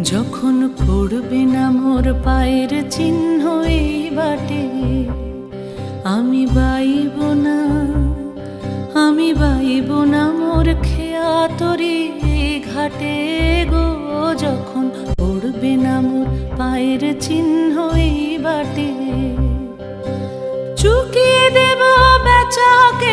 যখন পড়বে না মোর পায়ের চিহ্ন এই বাটে, আমি বাইব না, আমি বাইব না মোর খেয়া তরি ঘাটে গো। যখন পড়বে না মোর পায়ের চিহ্ন এই বাটে, চুকিয়ে দেব বেচাকে